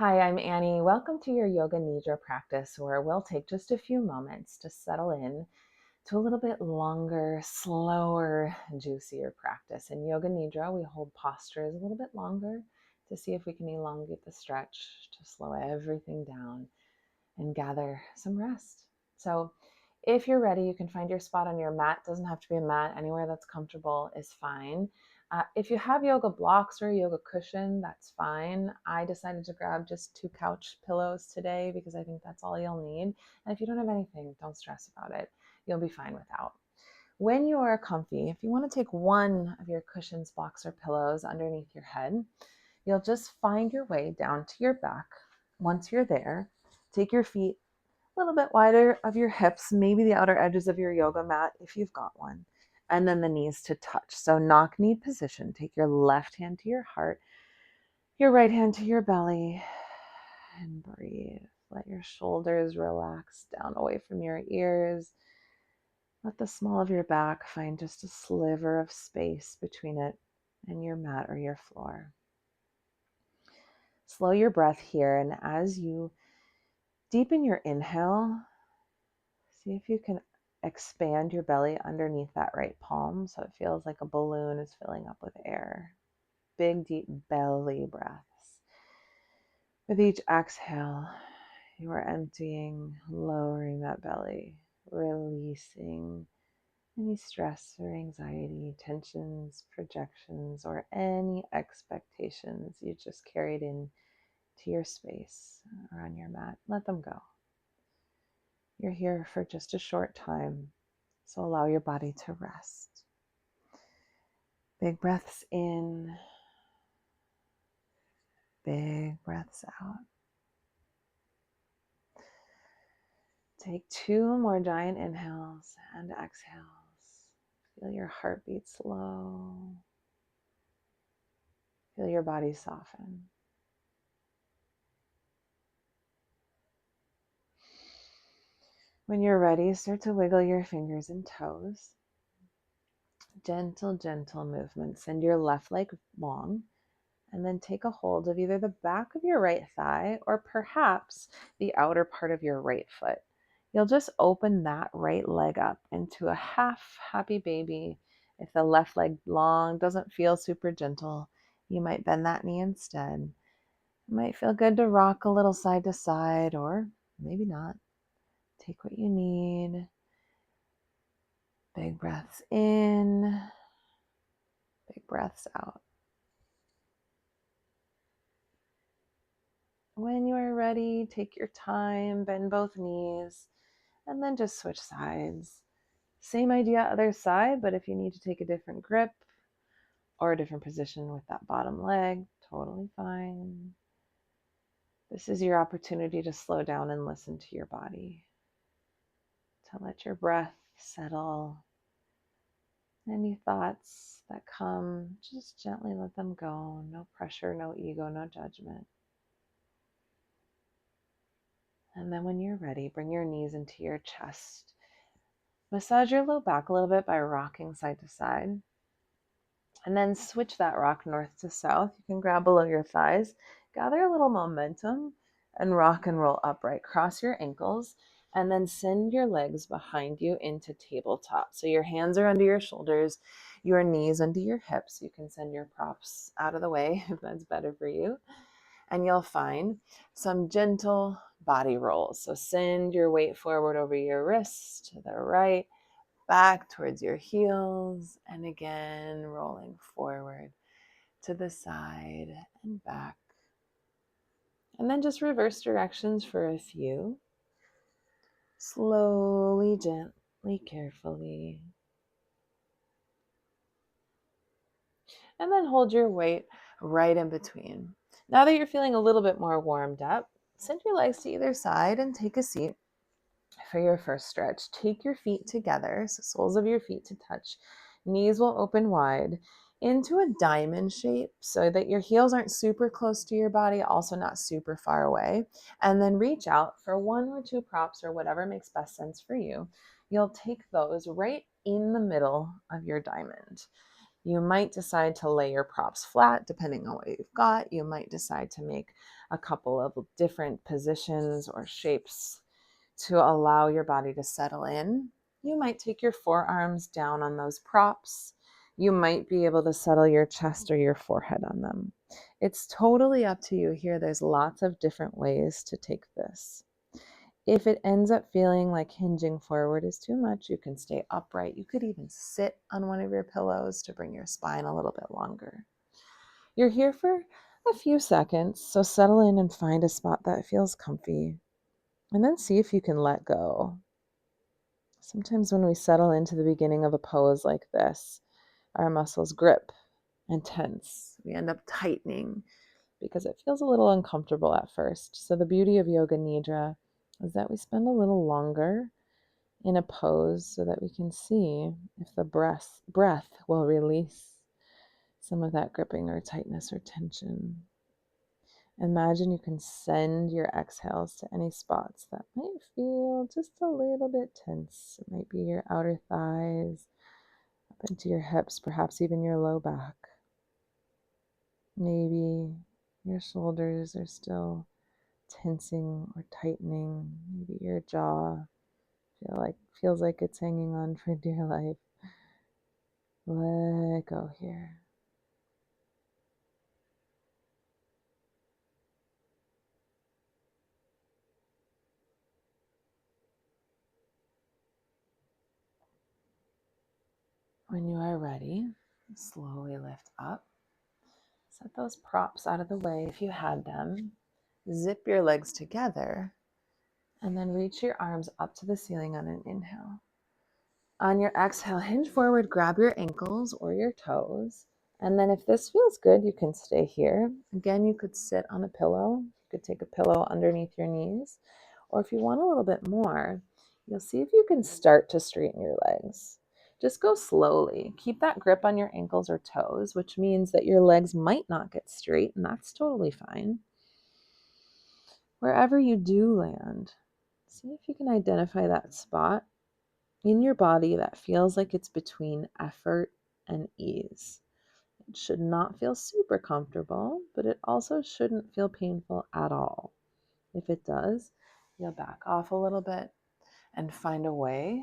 Hi, I'm Annie. Welcome to your Yoga Nidra practice, where we'll take just a few moments to settle in to a little bit longer, slower, juicier practice. In Yoga Nidra, we hold postures a little bit longer to see if we can elongate the stretch, to slow everything down and gather some rest. So if you're ready, you can find your spot on your mat. It doesn't have to be a mat. Anywhere that's comfortable is fine. If you have yoga blocks or a yoga cushion, that's fine. I decided to grab just 2 couch pillows today because I think that's all you'll need. And if you don't have anything, don't stress about it. You'll be fine without. When you are comfy, if you want to take one of your cushions, blocks, or pillows underneath your head, you'll just find your way down to your back. Once you're there, take your feet a little bit wider of your hips, maybe the outer edges of your yoga mat if you've got one, and then the knees to touch. So knock knee position. Take your left hand to your heart, your right hand to your belly, and breathe. Let your shoulders relax down away from your ears. Let the small of your back find just a sliver of space between it and your mat or your floor. Slow your breath here, and as you deepen your inhale, see if you can expand your belly underneath that right palm so it feels like a balloon is filling up with air. Big, deep belly breaths. With each exhale, you are emptying, lowering that belly, releasing any stress or anxiety, tensions, projections, or any expectations you just carried in to your space or on your mat. Let them go. You're here for just a short time, so allow your body to rest. Big breaths in, big breaths out. Take 2 more giant inhales and exhales. Feel your heartbeat slow. Feel your body soften. When you're ready, start to wiggle your fingers and toes. Gentle, gentle movements. Send your left leg long, and then take a hold of either the back of your right thigh or perhaps the outer part of your right foot. You'll just open that right leg up into a half happy baby. If the left leg long doesn't feel super gentle, you might bend that knee instead. It might feel good to rock a little side to side, or maybe not. Take what you need. Big breaths in, big breaths out. When you are ready, take your time, bend both knees, and then just switch sides. Same idea, other side, but if you need to take a different grip or a different position with that bottom leg, totally fine. This is your opportunity to slow down and listen to your body, to let your breath settle. Any thoughts that come, just gently let them go. No pressure, no ego, no judgment. And then when you're ready, bring your knees into your chest. Massage your low back a little bit by rocking side to side. And then switch that rock north to south. You can grab below your thighs, gather a little momentum, and rock and roll upright. Cross your ankles, and then send your legs behind you into tabletop. So your hands are under your shoulders, your knees under your hips. You can send your props out of the way if that's better for you. And you'll find some gentle body rolls. So send your weight forward over your wrists to the right, back towards your heels, and again rolling forward to the side and back. And then just reverse directions for a few. Slowly, gently, carefully. And then hold your weight right in between. Now that you're feeling a little bit more warmed up, send your legs to either side and take a seat for your first stretch. Take your feet together, so soles of your feet to touch. Knees will open wide into a diamond shape so that your heels aren't super close to your body, also not super far away. And then reach out for 1 or 2 props or whatever makes best sense for you. You'll take those right in the middle of your diamond. You might decide to lay your props flat depending on what you've got. You might decide to make a couple of different positions or shapes to allow your body to settle in. You might take your forearms down on those props. You might be able to settle your chest or your forehead on them. It's totally up to you here. There's lots of different ways to take this. If it ends up feeling like hinging forward is too much, you can stay upright. You could even sit on one of your pillows to bring your spine a little bit longer. You're here for a few seconds, so settle in and find a spot that feels comfy, and then see if you can let go. Sometimes when we settle into the beginning of a pose like this, our muscles grip and tense. We end up tightening because it feels a little uncomfortable at first. So the beauty of Yoga Nidra is that we spend a little longer in a pose so that we can see if the breath will release some of that gripping or tightness or tension. Imagine you can send your exhales to any spots that might feel just a little bit tense. It might be your outer thighs, up into your hips, perhaps even your low back. Maybe your shoulders are still tensing or tightening. Maybe your jaw feels like it's hanging on for dear life. Let go here. When you are ready, slowly lift up. Set those props out of the way if you had them. Zip your legs together and then reach your arms up to the ceiling on an inhale. On your exhale, hinge forward, grab your ankles or your toes. And then if this feels good, you can stay here. Again, you could sit on a pillow. You could take a pillow underneath your knees. Or if you want a little bit more, you'll see if you can start to straighten your legs. Just go slowly. Keep that grip on your ankles or toes, which means that your legs might not get straight, and that's totally fine. Wherever you do land, see if you can identify that spot in your body that feels like it's between effort and ease. It should not feel super comfortable, but it also shouldn't feel painful at all. If it does, you'll back off a little bit and find a way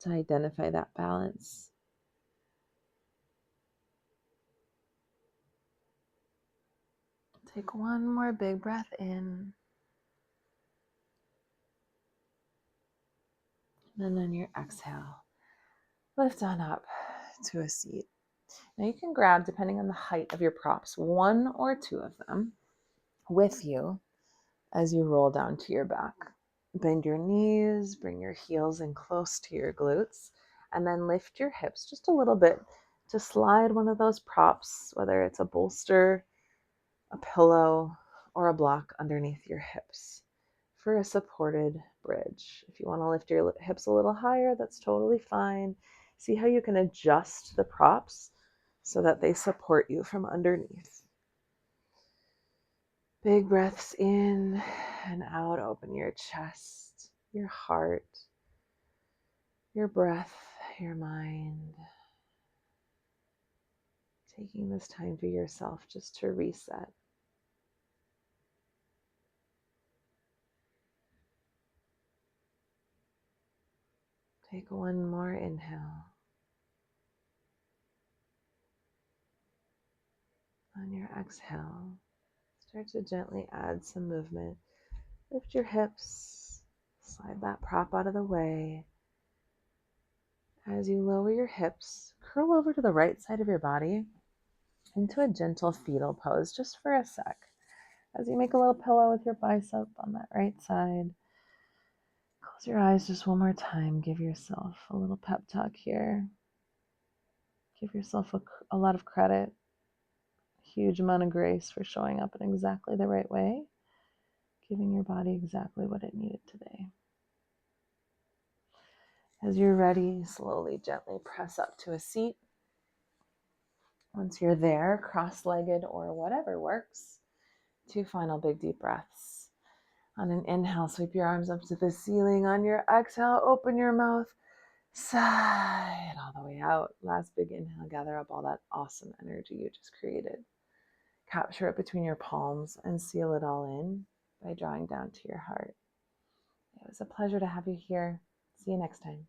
to identify that balance. Take one more big breath in. And then your exhale, lift on up to a seat. Now you can grab, depending on the height of your props, one or two of them with you as you roll down to your back. Bend your knees, bring your heels in close to your glutes, and then lift your hips just a little bit to slide one of those props, whether it's a bolster, a pillow, or a block underneath your hips for a supported bridge. If you want to lift your hips a little higher, that's totally fine. See how you can adjust the props so that they support you from underneath. Big breaths in and out. Open your chest, your heart, your breath, your mind. Taking this time for yourself just to reset. Take one more inhale. On your exhale, start to gently add some movement. Lift your hips, slide that prop out of the way. As you lower your hips, curl over to the right side of your body into a gentle fetal pose just for a sec. As you make a little pillow with your bicep on that right side, close your eyes just one more time. Give yourself a little pep talk here. Give yourself a lot of credit, a huge amount of grace for showing up in exactly the right way, giving your body exactly what it needed today. As you're ready, slowly, gently press up to a seat. Once you're there, cross-legged or whatever works, 2 final big deep breaths. On an inhale, sweep your arms up to the ceiling. On your exhale, open your mouth, sigh it all the way out. Last big inhale, gather up all that awesome energy you just created. capture it between your palms and seal it all in by drawing down to your heart. It was a pleasure to have you here. See you next time.